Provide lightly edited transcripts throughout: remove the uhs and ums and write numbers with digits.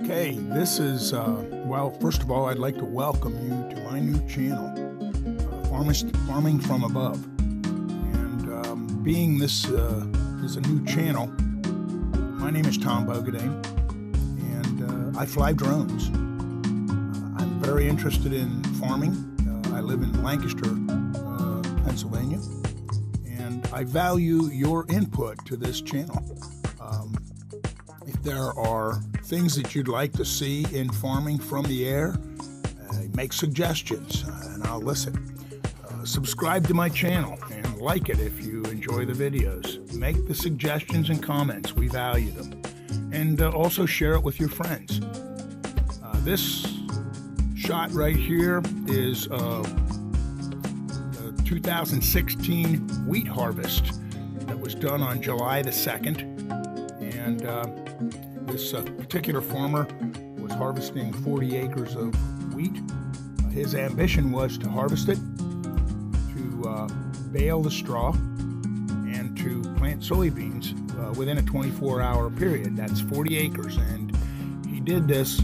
Okay, this is, well, first of all, I'd like to welcome you to my new channel, Farming from Above. And being this is a new channel, my name is Tom Bogadane, and I fly drones. I'm very interested in farming. I live in Lancaster, Pennsylvania, and I value your input to this channel. If there are things that you'd like to see in farming from the air, make suggestions and I'll listen. Subscribe to my channel and like it if you enjoy the videos. Make the suggestions and comments. We value them. And also share it with your friends. This shot right here is a 2016 wheat harvest that was done on July the 2nd. And this particular farmer was harvesting 40 acres of wheat. His ambition was to harvest it, to bale the straw, and to plant soybeans within a 24-hour period. That's 40 acres, and he did this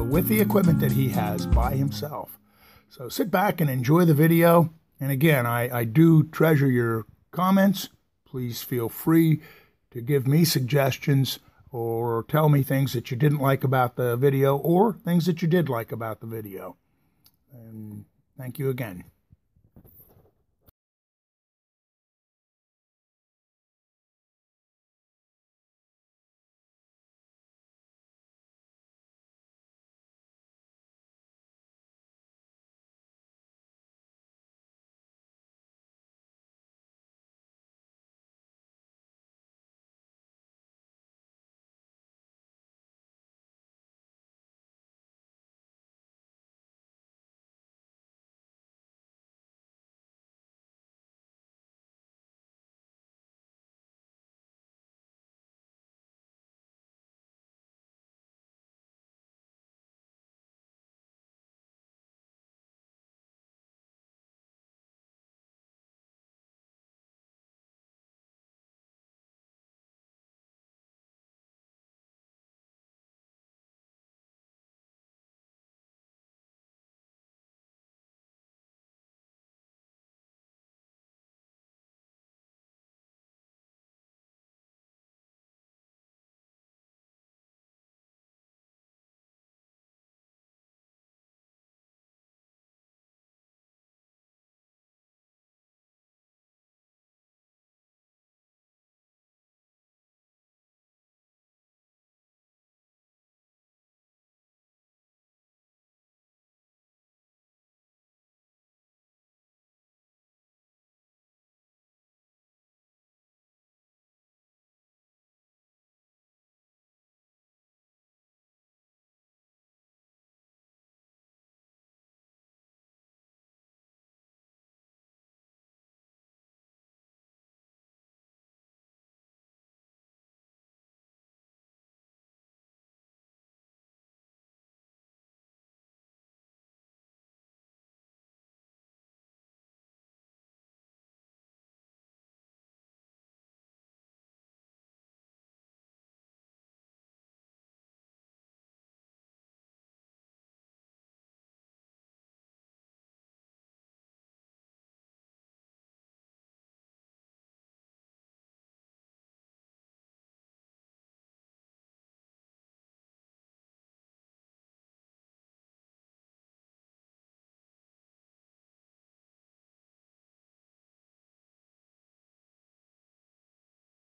with the equipment that he has by himself. So sit back and enjoy the video. And again, I do treasure your comments. Please feel free to give me suggestions or tell me things that you didn't like about the video or things that you did like about the video. And thank you again.